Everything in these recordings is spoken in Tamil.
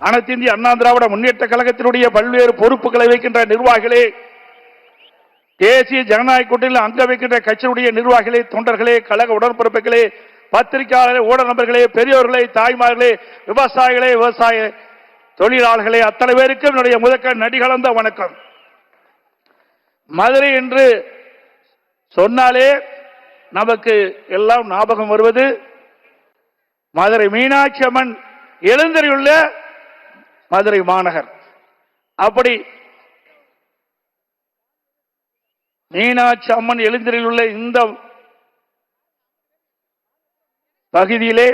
அனைத்து இந்திய அண்ணா திராவிட முன்னேற்ற கழகத்தினுடைய பல்வேறு பொறுப்புகளை வைக்கின்ற நிர்வாகிகளே, தேசிய ஜனநாயக கூட்டணியில் அங்க வைக்கின்ற கட்சியினுடைய நிர்வாகிகளே, தொண்டர்களே, கழக உடன்பிறப்புகளே, பத்திரிகையாளர்களே, ஊடக நண்பர்களே, பெரியோர்களே, தாய்மார்களே, விவசாயிகளே, விவசாய தொழிலாளர்களே, அத்தனை பேருக்கும் என்னுடைய முதற்க நடிகலந்த வணக்கம். மதுரை என்று சொன்னாலே நமக்கு எல்லாம் ஞாபகம் வருவது மதுரை மீனாட்சி அம்மன் எழுந்தருளியுள்ள மதுரை மாநகர். அப்படி மீனாட்சி அம்மன் எழுந்தருளியுள்ள இந்த பகுதியிலே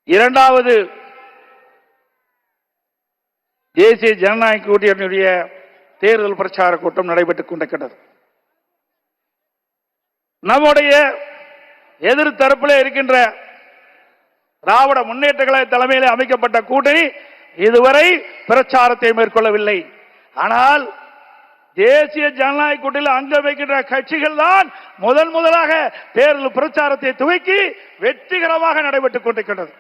இரண்டாவது தேசிய ஜனநாயக கூட்டணியுடைய தேர்தல் பிரச்சார கூட்டம் நடைபெற்றுக் கொண்டிருக்கிறது. நம்முடைய எதிர்த்தரப்பில் இருக்கின்ற திராவிட முன்னேற்ற கழக தலைமையில் அமைக்கப்பட்ட கூட்டணி இதுவரை பிரச்சாரத்தை மேற்கொள்ளவில்லை. ஆனால் தேசிய ஜனநாயக கூட்டணியில் அங்க வைக்கின்ற கட்சிகள் தான் முதலாக தேர்தல் பிரச்சாரத்தை துவக்கி வெற்றிகரமாக நடைபெற்றுக் கொண்டிருக்கிறது.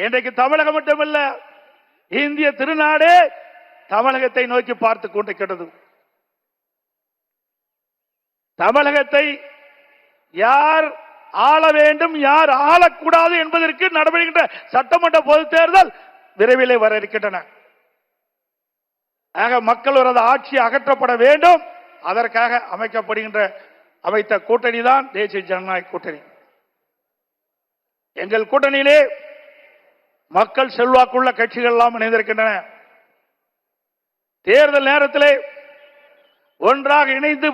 இன்றைக்கு தமிழகம் மட்டுமல்ல, இந்திய திருநாடு தமிழகத்தை நோக்கி பார்த்துக் கொண்டிருக்கிறது. தமிழகத்தை யார் ஆள வேண்டும், யார் ஆளக்கூடாது என்பதற்கு நடைபெறுகின்ற சட்டமன்ற பொதுத் தேர்தல் விரைவிலே வர இருக்கின்றன. ஆக மக்கள் ஒரு ஆட்சி அகற்றப்பட வேண்டும், அதற்காக அமைத்த கூட்டணி தான் தேசிய ஜனநாயக கூட்டணி. எங்கள் கூட்டணியிலே மக்கள் செல்வாக்குள்ள கட்சிகள் எல்லாம் இணைந்திருக்கின்றன. தேர்தல் நேரத்திலே ஒன்றாக இணைந்து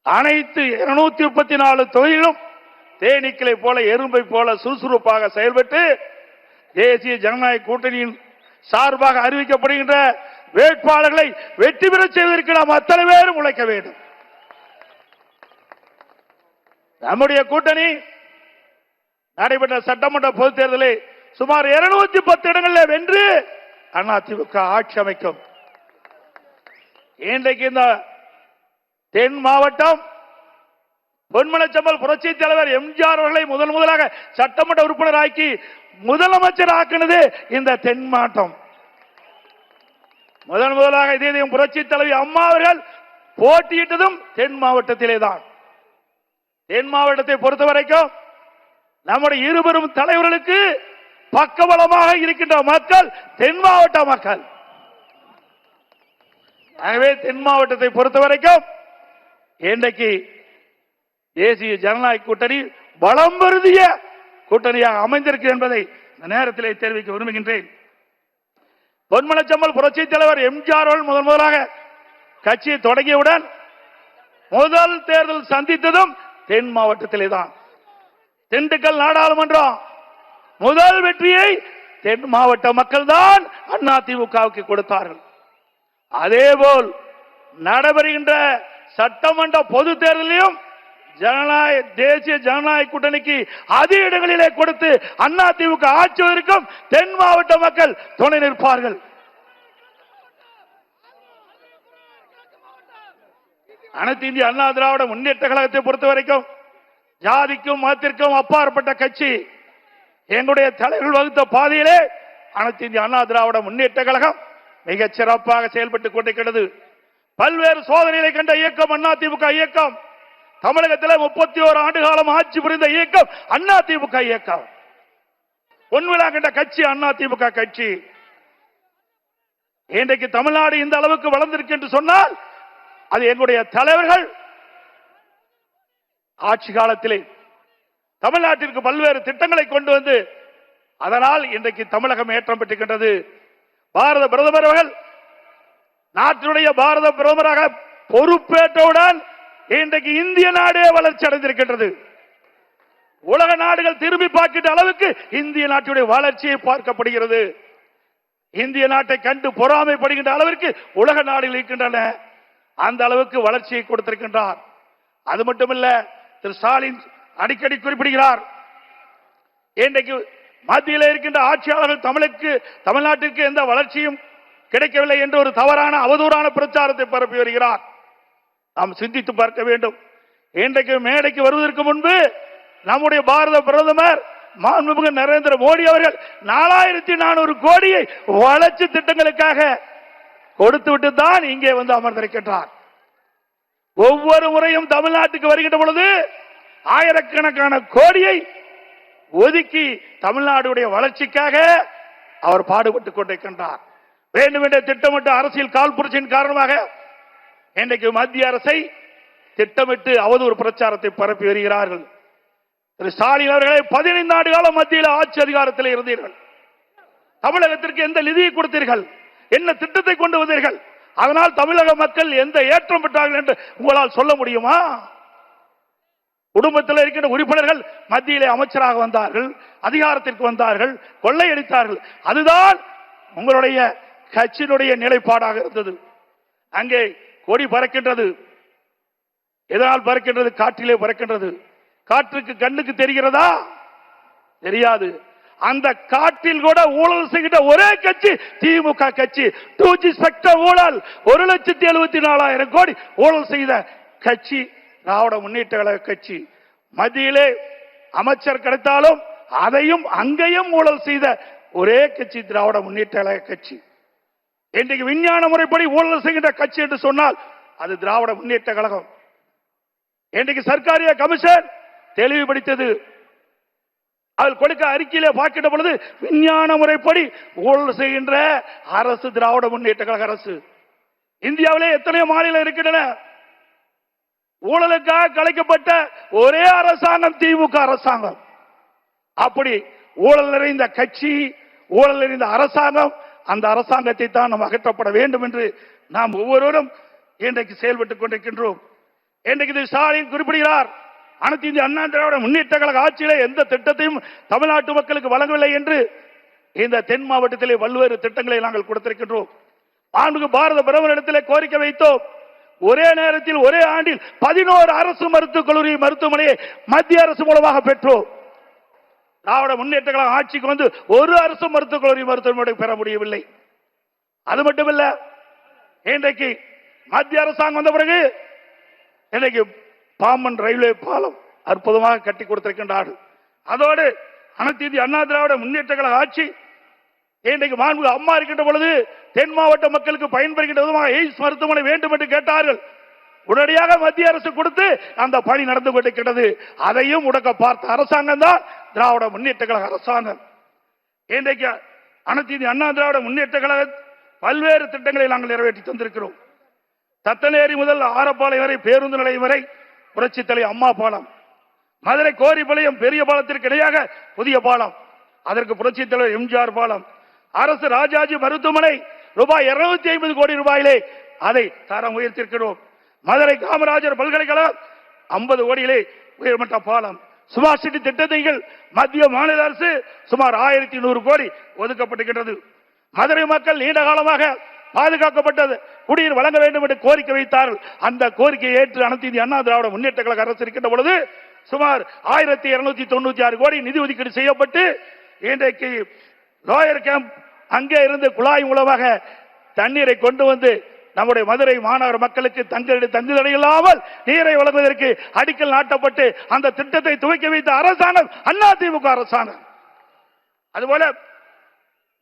அனைத்து 234 தொகுதிகளும் தேனீக்களை போல எறும்பை போல சுறுசுறுப்பாக செயல்பட்டு தேசிய ஜனநாயக கூட்டணியின் சார்பாக அறிவிக்கப்படுகின்ற வேட்பாளர்களை வெற்றி பெற செய்வதற்கு நாம் அத்தனை பேரும் உழைக்க வேண்டும். நம்முடைய கூட்டணி நடைபெற்ற சட்டமன்ற பொதுத் தேர்தலில் சுமார் 210 இடங்களில் வென்று அதிமுக ஆட்சி அமைக்கும். இன்றைக்கு இந்த தென் மாவட்டம் பொன்மனச்சம்பல் புரட்சி தலைவர் எம்ஜிஆர் அவர்களை முதலாக சட்டமன்ற உறுப்பினர் ஆக்கி முதலமைச்சர் ஆக்கினது இந்த தென் மாவட்டம். முதலாக இதே புரட்சி தலைவி அம்மா அவர்கள் போட்டியிட்டதும் தென் மாவட்டத்திலே தான். தென் மாவட்டத்தை பொறுத்த வரைக்கும் நம்முடைய இருவரும் தலைவர்களுக்கு பக்கபலமாக இருக்கின்ற மக்கள் தென் மாவட்ட மக்கள். ஆகவே தென் மாவட்டத்தை பொறுத்த வரைக்கும் இன்றைக்கு தேசிய ஜனநாயக கூட்டணி பலம் பொருந்திய கூட்டணியாக அமைந்திருக்கு என்பதை இந்த நேரத்திலே தெரிவிக்க விரும்புகின்றேன். பொன்மனச்சம்பல் புரட்சி தலைவர் எம்ஜிஆர் அவர்கள் முதலாக கட்சியை தொடங்கியவுடன் முதல் தேர்தல் சந்தித்ததும் தென் மாவட்டத்திலே தான். திண்டுக்கல் நாடாளுமன்றம் முதல் வெற்றியை தென் மாவட்ட மக்கள் தான் அதிமுகவுக்கு கொடுத்தார்கள். அதேபோல் நடைபெறுகின்ற சட்டமன்ற பொது தேர்தலையும் தேசிய ஜனநாயக கூட்டணிக்கு அதிக இடங்களிலே கொடுத்து அதிமுக ஆட்சிவதற்கும் தென் மாவட்ட மக்கள் துணை நிற்பார்கள். அனைத்து இந்திய அண்ணா திராவிட முன்னேற்ற கழகத்தை பொறுத்த வரைக்கும் ஜாதிக்கும் மதத்திற்கும் அப்பாற்பட்ட கட்சி. எங்களுடைய தலைவர்கள் வகுத்த பாதையிலே அனைத்து இந்திய அண்ணா திராவிட முன்னேற்ற கழகம் மிகச் சிறப்பாக செயல்பட்டுக் கொண்டிருக்கிறது. பல்வேறு சோதனைகளை கண்ட இயக்கம் அதிமுக இயக்கம். தமிழகத்தில் 31 ஆண்டு காலம் ஆட்சி புரிந்த இயக்கம் அதிமுக இயக்கம். பொன்விழா கண்ட கட்சி அதிமுக கட்சி. இன்றைக்கு தமிழ்நாடு இந்த அளவுக்கு வளர்ந்திருக்கு என்று சொன்னால் அது எங்களுடைய தலைவர்கள் ஆட்சி காலத்திலே தமிழ்நாட்டிற்கு பல்வேறு திட்டங்களை கொண்டு வந்து அதனால் இன்றைக்கு தமிழகம் ஏற்றம் பெற்றுகின்றது. பாரத பிரதமர் அவர்கள் நாட்டினுடைய பாரத பிரதமராக பொறுப்பேற்றவுடன் இன்றைக்கு இந்திய நாடே வளர்ச்சி அடைந்திருக்கின்றது. உலக நாடுகள் திரும்பி பார்க்கின்ற அளவுக்கு இந்திய நாட்டுடைய வளர்ச்சியை பார்க்கப்படுகிறது. இந்திய நாட்டை கண்டு பொறாமைப்படுகின்ற அளவிற்கு உலக நாடுகள் இருக்கின்றன. அந்த அளவுக்கு வளர்ச்சியை கொடுத்திருக்கின்றார். அது மட்டுமல்ல, திரு ஸ்டாலின் அடிக்கடி குறிப்பிடுகிறார், இன்றைக்கு மத்தியில் இருக்கின்ற ஆட்சியாளர்கள் தமிழ்நாட்டிற்கு எந்த வளர்ச்சியும் கிடைக்கவில்லை என்று ஒரு தவறான அவதூறான பிரச்சாரத்தை பரப்பி வருகிறார். நாம் சிந்தித்து பார்க்க வேண்டும். இன்றைக்கு மேடைக்கு வருவதற்கு முன்பு நம்முடைய பாரத பிரதமர் மாண்புமிகு நரேந்திர மோடி அவர்கள் 4400 கோடியை வளர்ச்சி திட்டங்களுக்காக கொடுத்து விட்டு தான் இங்கே வந்து அமர்ந்திருக்கின்றார். ஒவ்வொரு முறையும் தமிழ்நாட்டுக்கு வருகின்ற பொழுது ஆயிரக்கணக்கான கோடியை ஒதுக்கி தமிழ்நாடுடைய வளர்ச்சிக்காக அவர் பாடுபட்டுக் கொண்டிருக்கின்றார். வேண்டுமென்ற திட்டமிட்டு அரசியல் காழ்ப்புணர்ச்சியின் காரணமாக இன்றைக்கு மத்திய அரசை திட்டமிட்டு அவதூறு பிரச்சாரத்தை பரப்பி வருகிறார்கள். திரு ஸ்டாலின் அவர்களை 15 ஆண்டு காலம் மத்தியில் ஆட்சி அதிகாரத்தில் இருந்தீர்கள். தமிழகத்திற்கு எந்த நிதியை கொடுத்தீர்கள்? என்ன திட்டத்தை கொண்டு வந்தீர்கள்? அதனால் தமிழக மக்கள் எந்த ஏற்றம் பெற்றார்கள் என்று உங்களால் சொல்ல முடியுமா? குடும்பத்தில் இருக்கின்ற உறுப்பினர்கள் மத்தியிலே அமைச்சராக வந்தார்கள், அதிகாரத்திற்கு வந்தார்கள், கொள்ளையடித்தார்கள். அதுதான் உங்களுடைய கட்சியினுடைய நிலைப்பாடாக இருந்தது. அங்கே கொடி பறக்கின்றது. எதனால் பறக்கின்றது? காற்றிலே பறக்கின்றது. காற்றுக்கு கண்ணுக்கு தெரிகிறதா? தெரியாது. அந்த காற்றில் கூட ஊழல் செய்கின்ற ஒரே கட்சி திமுக கட்சி. 2G ஸ்பெக்ட்ரம் ஊழல் 1,74,000 கோடி ஊழல் செய்த கட்சி திராவிட முன்னேற்ற கழக கட்சி. மத்தியிலே அமைச்சர் கிடைத்தாலும் அதையும் அங்கேயும் ஊழல் செய்த ஒரே கட்சி திராவிட முன்னேற்ற கழக கட்சி. இன்றைக்கு விஞ்ஞான முறைப்படி ஊழல் செய்கின்ற கட்சி என்று சொன்னால் அது திராவிட முன்னேற்ற கழகம். இன்றைக்கு சர்க்காரிய கமிஷன் தெளிவுபடுத்தது. அதில் கொடுக்க அறிக்கையிலே பார்க்கின்ற பொழுது விஞ்ஞான முறைப்படி ஊழல் செய்கின்ற அரசு திராவிட முன்னேற்ற கழக அரசு. இந்தியாவிலே எத்தனையோ மாநிலம் இருக்கின்றன. ஊழலுக்காக கலைக்கப்பட்ட ஒரே அரசாங்கம் திமுக அரசாங்கம். அப்படி ஊழல் நிறைந்த கட்சி, ஊழல் நிறைந்த அரசாங்கம், அந்த அரசாங்கத்தை தான் நாம் அகற்றப்பட வேண்டும் என்று நாம் ஒவ்வொருவரும் இன்றைக்கு செயல்பட்டுக் கொண்டிருக்கின்றோம். இன்றைக்கு ஸ்டாலின் குறிப்பிடுகிறார், அனைத்து இந்திய அண்ணா திராவிட முன்னேற்ற கழக ஆட்சியிலே எந்த திட்டத்தையும் தமிழ்நாட்டு மக்களுக்கு வழங்கவில்லை என்று இந்த தென் மாவட்டத்திலே பல்வேறு திட்டங்களை நாங்கள் கொடுத்திருக்கின்றோம். பாரத பிரதமரிடத்திலே கோரிக்கை வைத்தோம். ஒரே நேரத்தில் ஒரே ஆண்டில் 11 அரசு மருத்துவக் கல்லூரி மருத்துவமனையை மத்திய அரசு மூலமாக பெற்றோம். திராவிட முன்னேற்ற கழக ஆட்சிக்கு வந்து ஒரு அரசு மருத்துவக் கல்லூரி மருத்துவமனை பெற முடியவில்லை. அது மட்டுமல்ல, இன்றைக்கு மத்திய அரசாங்கம் வந்த பிறகு இன்றைக்கு பாம்பன் ரயில்வே பாலம் அற்புதமாக கட்டி கொடுத்திருக்கின்றார்கள். அதோடு அனைத்து இந்திய அண்ணா திராவிட முன்னேற்ற கழக ஆட்சி இன்றைக்கு மாண்புமிகு அம்மா இருக்கின்ற பொழுது தென் மாவட்ட மக்களுக்கு பயன்படுகின்ற விதமாக எய்ம்ஸ் மருத்துவமனை வேண்டும் என்று கேட்டார்கள். உடனடியாக மத்திய அரசு கொடுத்து அந்த பணி நடந்து கொண்டிருக்கிறது. அதையும் முடக்க பார்த்த அரசாங்கம் தான் திராவிட முன்னேற்ற கழக அரசாங்கம். இன்றைக்கு அனைத்து இந்திய அண்ணா திராவிட முன்னேற்ற கழக பல்வேறு திட்டங்களை நாங்கள் நிறைவேற்றி தந்திருக்கிறோம். தத்தநேரி முதல் ஆரப்பாளையம் வரை பேருந்து நிலையம் வரை புரட்சி தலைவர் அம்மா பாலம், மதுரை கோரிப்பாளையம் பெரிய பாலத்திற்கு இடையாக புதிய பாலம், அதற்கு புரட்சி தலைவர் எம்ஜிஆர் பாலம், அரசு ராஜாஜி மருத்துவமனை ரூபாய் 250 கோடி ரூபாயிலே அதை தரம் உயர்த்திருக்கிறோம். மதுரை காமராஜர் பல்கலைக்கழகம் 50 கோடியிலே உயர்மட்ட பாலம், சுபாஷ் சிட்டி திட்டத்தில் மத்திய மாநில அரசு சுமார் 1100 கோடி ஒதுக்கப்பட்டிருக்கிறது. மதுரை மக்கள் நீண்ட காலமாக பாதுகாக்கப்பட்டது குடிநீர் வழங்க வேண்டும் என்று கோரிக்கை வைத்தார்கள். அந்த கோரிக்கையை ஏற்று அனைத்து இந்திய அண்ணா திராவிட முன்னேற்ற கழக அரசு இருக்கின்ற பொழுது சுமார் 1296 கோடி நிதி ஒதுக்கீடு செய்யப்பட்டு இன்றைக்கு லோயர் கேம்ப் அங்கே இருந்து குழாய் மூலமாக தண்ணீரை கொண்டு வந்து நம்முடைய மதுரை மாநகர மக்களுக்கு தங்குதடை இல்லாமல் நீரை வழங்குவதற்கு அடிக்கல் நாட்டப்பட்டு அந்த திட்டத்தை துவக்கி வைத்த அரசாங்கம் அதிமுக அரசாங்கம். அதுபோல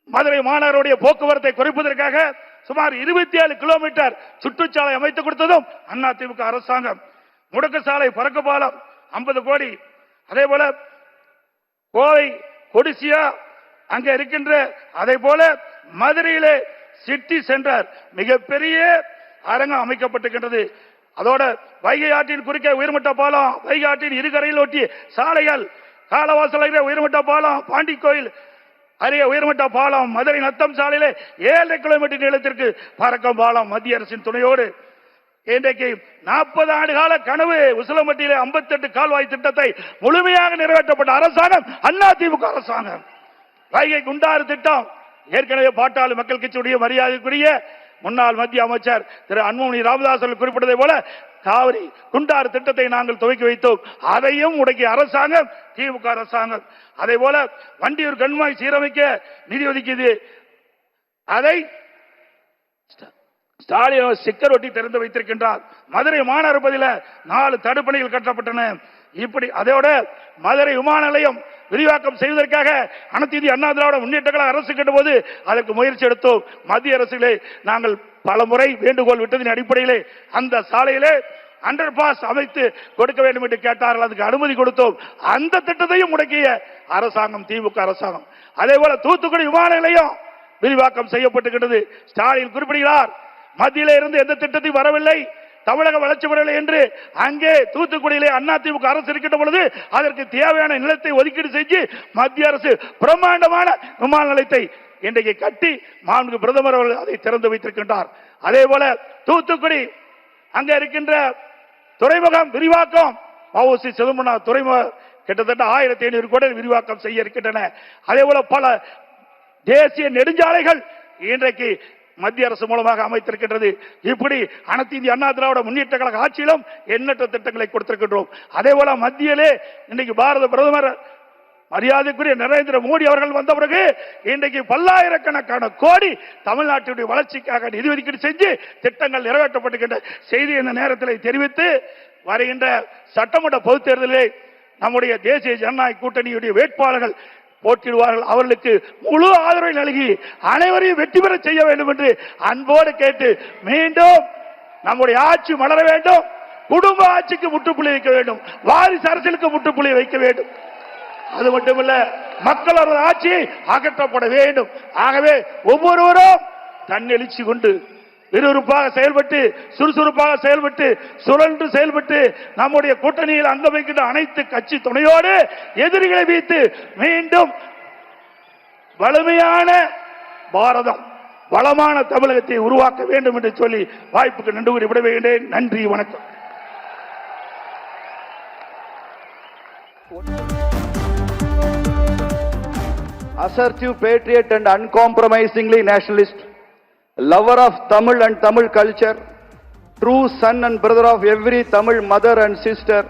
மதுரை மாநகருடைய போக்குவரத்தை குறைப்பதற்காக சுமார் 27 கிலோமீட்டர் சுற்றுச்சாலை அமைத்துக் கொடுத்ததும் அதிமுக அரசாங்கம். முடக்கு சாலை பறக்க பாலம் 50 கோடி. அதே போல கோவை கொடிசியா அங்க இருக்கின்ற அதே போல மதுரையிலே சிட்டி சென்டர் மிகப்பெரிய அரங்கம் அமைக்கப்பட்டிருக்கின்றது. அதோட வைகை ஆற்றின் குறுக்கே உயர்மட்ட பாலம், வைகை ஆற்றின் இருகரையில் ஒட்டிய சாலைகள், காலவாசல் உயர்மட்ட பாலம், பாண்டி கோயில் அருகே உயர்மட்ட பாலம், மதுரை நத்தம் சாலையிலே 7 கிலோமீட்டர் நீளத்திற்கு பறக்கும் பாலம் மத்திய அரசின் துணையோடு இன்றைக்கு 40 ஆண்டு கால கனவு உசிலம்பட்டியிலே 58 கால்வாய் திட்டத்தை முழுமையாக நிறைவேற்றப்பட்ட அரசாங்கம் அதிமுக அரசாங்கம். வைகை குண்டாறு திட்டம் ஏற்கனவே பாட்டாளி மக்கள் கட்சியுடைய மரியாதைக்குரிய முன்னாள் மத்திய அமைச்சர் திரு அன்புமணி ராமதாஸ் அவர்கள் குறிப்பிட்டதை போல காவிரி குண்டாறு திட்டத்தை நாங்கள் துவக்கி வைத்தோம். அதையும் முடக்கிய அரசாங்கம் திமுக அரசாங்கம். அதே போல வண்டியூர் கண்மாய் சீரமைக்க நிதி ஒதுக்கியது, அதை ஸ்டாலின் ஸ்டிக்கர் ஒட்டி திறந்து வைத்திருக்கின்றார். மதுரை மாநகர பகுதியில் 4 தடுப்பணைகள் கட்டப்பட்டன. இப்படி அதோட மதுரை விமான நிலையம் விரிவாக்கம் செய்வதற்காக அனைத்து இந்திய அண்ணா திராவிட முன்னேற்ற கழக அரசு கேட்டபோது அதற்கு முயற்சி எடுத்தோம். மத்திய அரசிலே நாங்கள் பல முறை வேண்டுகோள் விட்டதின் அடிப்படையிலே அந்த சாலையிலே அண்டர் பாஸ் அமைத்து கொடுக்க வேண்டும் என்று கேட்டார்கள். அதுக்கு அனுமதி கொடுத்தோம். அந்த திட்டத்தையும் முடக்கிய அரசாங்கம் திமுக அரசாங்கம். அதே போல தூத்துக்குடி விமான நிலையம் விரிவாக்கம் செய்யப்பட்டுகிறது. ஸ்டாலின் குறிப்பிடுகிறார், மத்தியிலே இருந்து எந்த திட்டத்தையும் வரவில்லை, தமிழக வளர்ச்சி பெறவில்லை என்று. அங்கே தூத்துக்குடியிலே அதிமுக அரசு இருக்கின்ற பொழுது அதற்கு தேவையான நிலத்தை ஒதுக்கீடு செஞ்சு மத்திய அரசு பிரம்மாண்டமான விமான நிலையத்தை இன்றைக்கு கட்டி மாண்புமிகு பிரதமர் அவர்கள் அதை திறந்து வைத்திருக்கின்றார். அதே போல தூத்துக்குடி அங்க இருக்கின்ற துறைமுகம் விரிவாக்கம், வஉசி சிதம்பரம் துறைமுகம் கிட்டத்தட்ட 1500 கோடி விரிவாக்கம் செய்ய இருக்கின்றன. அதே போல பல தேசிய நெடுஞ்சாலைகள் இன்றைக்கு மத்திய அரசு மூலமாக அமைத்திருக்கின்றது. இப்படி அனைத்து இந்திய அண்ணா திராவிட முன்னேற்ற கழக ஆட்சியிலும் எண்ணற்ற திட்டங்களை கொடுத்திருக்கின்றோம். அதே போல மத்தியிலே இன்னைக்கு பாரத பிரதமர் மரியாதைக்குரிய நரேந்திர மோடி அவர்கள் வந்த பிறகு இன்றைக்கு பல்லாயிரக்கணக்கான கோடி தமிழ்நாட்டுடைய வளர்ச்சிக்காக நிதி ஒதுக்கீடு செஞ்சு திட்டங்கள் நிறைவேற்றப்பட்டுகின்ற செய்தி இந்த நேரத்தில் தெரிவித்து, வருகின்ற சட்டமன்ற பொதுத் தேர்தலில் நம்முடைய தேசிய ஜனநாயக கூட்டணியுடைய வேட்பாளர்கள் போட்டியிடுவார்கள். அவர்களுக்கு முழு ஆதரவை நல்கி அனைவரையும் வெற்றி பெற செய்ய வேண்டும் என்று அன்போடு கேட்டு, மீண்டும் நம்முடைய ஆட்சி மலர வேண்டும், குடும்ப ஆட்சிக்கு முற்றுப்புள்ளி வைக்க வேண்டும், வாரிசு அரசியலுக்கு முற்றுப்புள்ளி வைக்க வேண்டும். அது மட்டுமல்ல, மக்களோட ஆட்சி அகற்றப்பட வேண்டும். ஆகவே ஒவ்வொருவரும் தன்னெழுச்சி கொண்டு விறுவிறுப்பாக செயல்பட்டு, சுறுசுறுப்பாக செயல்பட்டு, சுழன்று செயல்பட்டு நம்முடைய கூட்டணியில் அங்க வைக்கின்ற அனைத்து கட்சி துணையோடு எதிரிகளை வைத்து மீண்டும் வலிமையான பாரதம், வளமான தமிழகத்தை உருவாக்க வேண்டும் என்று சொல்லி வாய்ப்புக்கு நன்றி கூறி விடைபெறுகிறேன். நன்றி, வணக்கம். Assertive patriot and uncompromisingly nationalist, lover of Tamil and Tamil culture, true son and brother of every Tamil mother and sister,